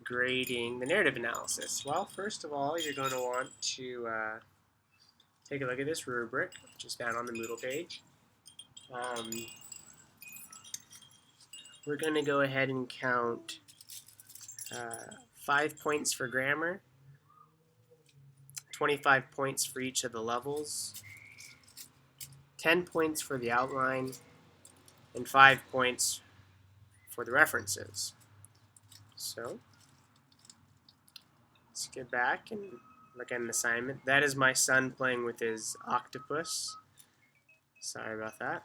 grading the narrative analysis? Well, first of all, you're going to want to take a look at this rubric, which is found on the Moodle page. We're going to go ahead and count 5 points for grammar, 25 points for each of the levels, 10 points for the outline, and 5 points for the references. So let's get back and look at an assignment. That is my son playing with his octopus. Sorry about that.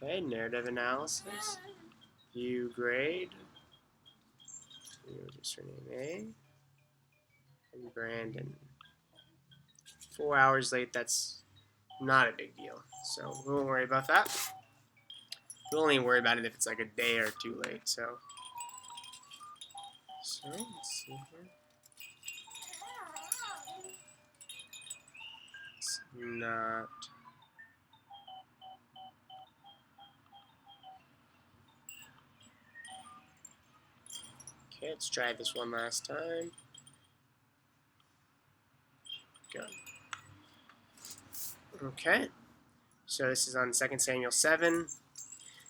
Okay, narrative analysis. View grade. Username A. And Brandon. 4 hours late, that's not a big deal. So we won't worry about that. We'll only worry about it if it's like a day or two late. So let's see here. It's not. Okay, let's try this one last time. Good. Okay, so this is on 2 Samuel 7.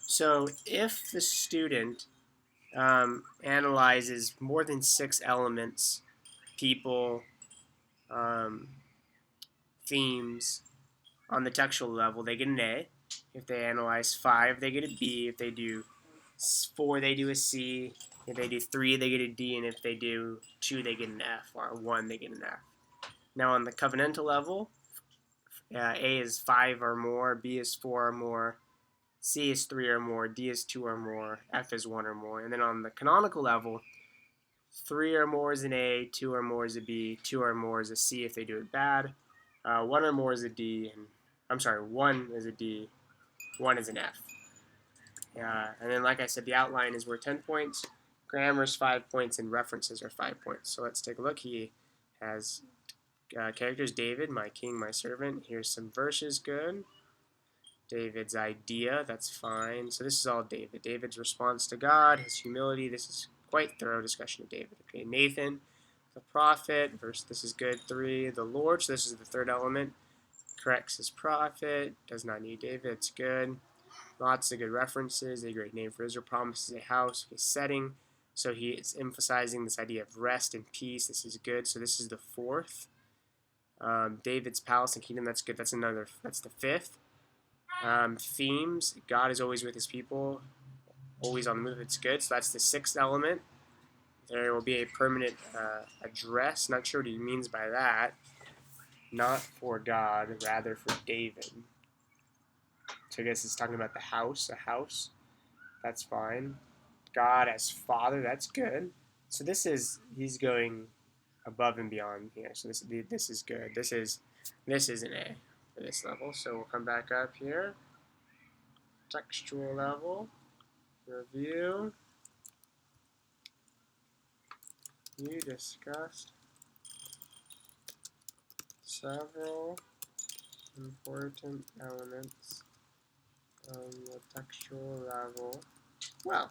So if the student analyzes more than 6 elements, people, themes, on the textual level, they get an A. If they analyze 5, they get a B. If they do 4, they do a C. If they do 3, they get a D. And if they do 2, they get an F. Or 1, they get an F. Now on the covenantal level, A is 5 or more, B is 4 or more, C is 3 or more, D is 2 or more, F is 1 or more. And then on the canonical level, 3 or more is an A, 2 or more is a B, 2 or more is a C if they do it bad, 1 or more is a D, and 1 is a D, 1 is an F. And then like I said, the outline is worth 10 points, grammar is 5 points, and references are 5 points. So let's take a look. He has characters: David, my king, my servant. Here's some verses, good. David's idea, that's fine. So this is all David. David's response to God, his humility. This is quite thorough discussion of David. Okay, Nathan, the prophet, verse, this is good. 3, the Lord, so this is the third element. Corrects his prophet, does not need David, it's good. Lots of good references, a great name for Israel, promises a house, okay, setting. So he is emphasizing this idea of rest and peace, this is good. So this is the fourth. David's palace and kingdom, that's good. That's the fifth. Themes, God is always with his people, always on the move, it's good. So that's the sixth element. There will be a permanent address, not sure what he means by that. Not for God, rather for David. So I guess it's talking about the house, a house. That's fine. God as Father, that's good. So he's going above and beyond here. So this is good. This is an A for this level. So we'll come back up here. Textual level. Review. You discussed several important elements on the textual level. Well,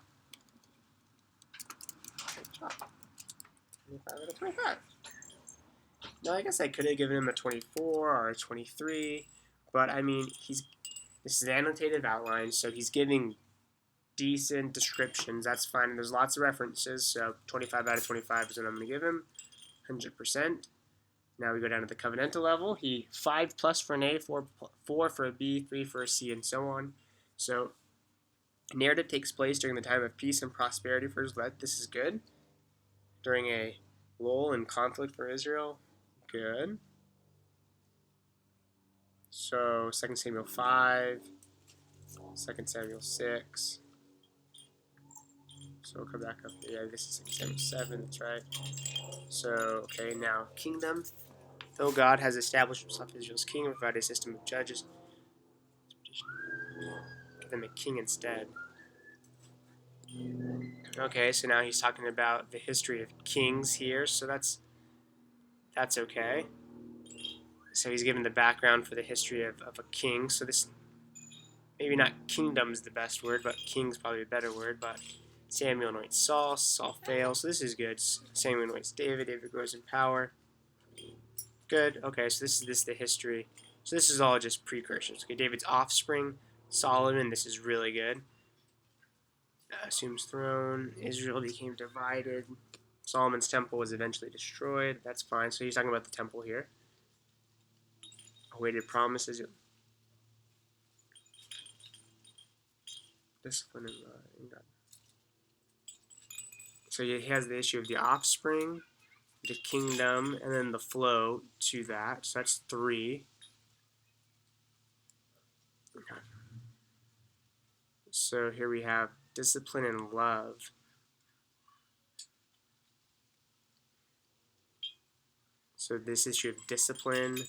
good job. 25 out of 25. Now, I guess I could have given him a 24 or a 23, but I mean, this is annotative outline, so he's giving decent descriptions. That's fine. And there's lots of references, so 25 out of 25 is what I'm going to give him, 100%. Now we go down to the covenantal level. 5 plus for an A, 4 for a B, 3 for a C, and so on. So narrative takes place during the time of peace and prosperity for Israel. This is good. During a lull and conflict for Israel, good. So 2 Samuel 5, 2 Samuel 6. So we'll come back up here. Yeah, this is 2 Samuel 7, that's right. So, okay, now kingdom. Though God has established himself as Israel's king and provided a system of judges, give them a king instead. Okay, so now he's talking about the history of kings here, so that's okay. So he's given the background for the history of a king. So this, maybe not kingdom's the best word, but king's probably a better word. But Samuel anoints Saul. Saul fails. So this is good. Samuel anoints David. David grows in power. Good. Okay, so this is the history. So this is all just precursors. Okay, David's offspring, Solomon. This is really good. Assumes throne. Israel became divided. Solomon's temple was eventually destroyed. That's fine. So he's talking about the temple here. Awaited promises. Discipline in God. So he has the issue of the offspring, the kingdom, and then the flow to that. So that's 3. Okay. So here we have discipline and love. So this issue of discipline.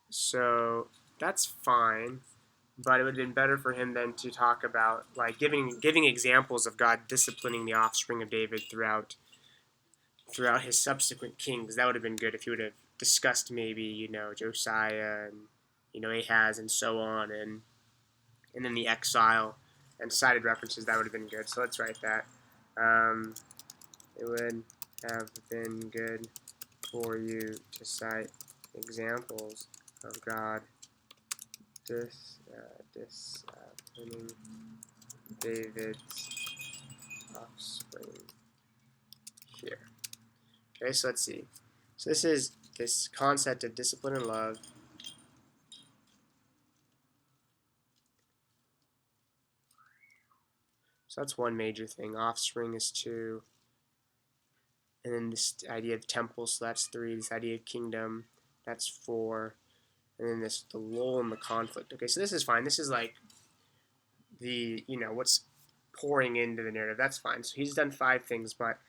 So that's fine, but it would have been better for him then to talk about like giving examples of God disciplining the offspring of David throughout his subsequent kings. That would have been good if he would have discussed maybe Josiah and Ahaz and so on, and then the exile and cited references. That would have been good. So let's write that. It would have been good for you to cite examples of God disciplining David's offspring here. Okay, so let's see. So this is this concept of discipline and love. So that's one major thing. Offspring is 2. And then this idea of temple, so that's 3. This idea of kingdom, that's 4. And then the lull and the conflict. Okay, so this is fine. This is like the, what's pouring into the narrative. That's fine. So he's done 5 things, but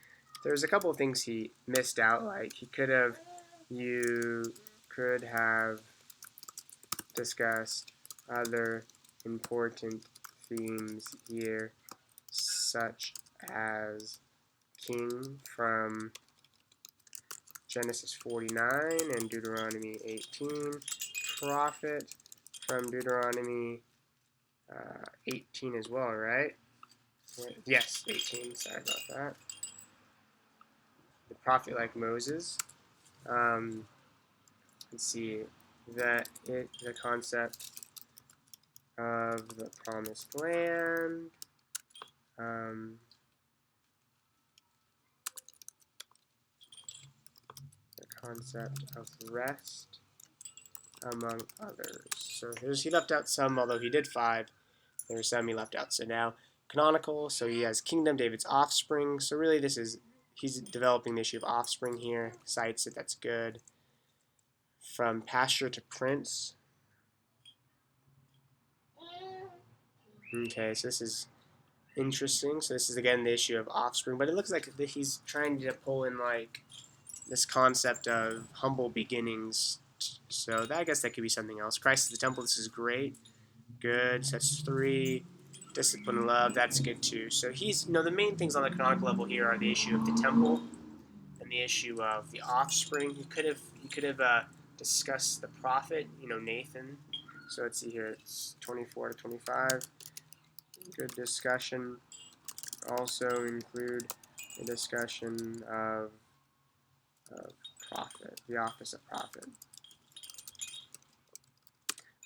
there's a couple of things he missed out. Like you could have discussed other important themes here, such as king from Genesis 49 and Deuteronomy 18, prophet from Deuteronomy 18 as well, right? Yes, 18. Sorry about that. The prophet like Moses. Let's see. The concept of the promised land. The concept of rest, among others. So he left out some, although he did 5. There were some he left out. So now canonical. So he has kingdom, David's offspring. So really, he's developing the issue of offspring here. Cites it. That's good. From pasture to prince. Okay, so this is interesting. So this is again the issue of offspring, but it looks like he's trying to pull in like this concept of humble beginnings. So I guess that could be something else. Christ is the temple. This is great. Good. So that's 3. Discipline and love. That's good too. So he's the main things on the canonical level here are the issue of the temple and the issue of the offspring. He could have discussed the prophet, Nathan. So let's see here. It's 24 to 25. Good discussion. Also include a discussion of prophet, the office of prophet.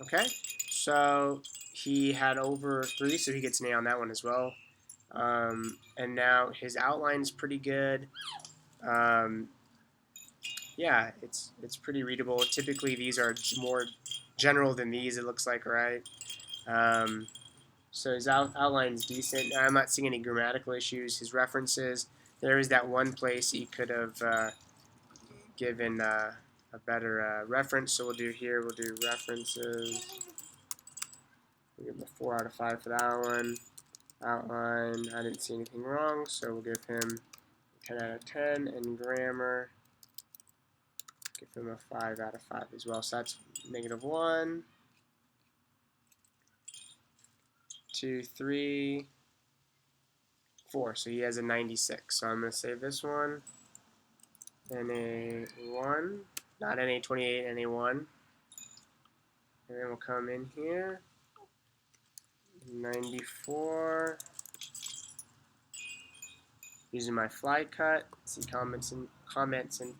Okay, so he had over 3, so he gets an A on that one as well. And now his outline's pretty good. Yeah, it's pretty readable. Typically, these are more general than these, it looks like, right? So his outline's decent. I'm not seeing any grammatical issues. His references, there is that one place he could have given a better reference. So we'll do references. We'll give him a 4 out of 5 for that one. Outline, I didn't see anything wrong, so we'll give him 10 out of 10. And grammar, give him a 5 out of 5 as well. So that's -1, 2, 3, 4. So he has a 96. So I'm going to save this one. NA1, not NA28, NA1. And then we'll come in here. 94. Using my fly cut, see comments in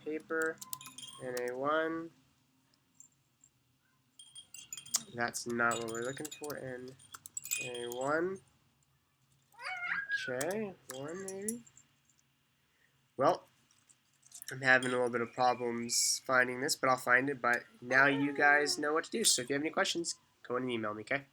paper, NA1. That's not what we're looking for, NA1. Okay, 1 maybe. Well, I'm having a little bit of problems finding this, but I'll find it. But now you guys know what to do. So if you have any questions, go ahead and email me, okay?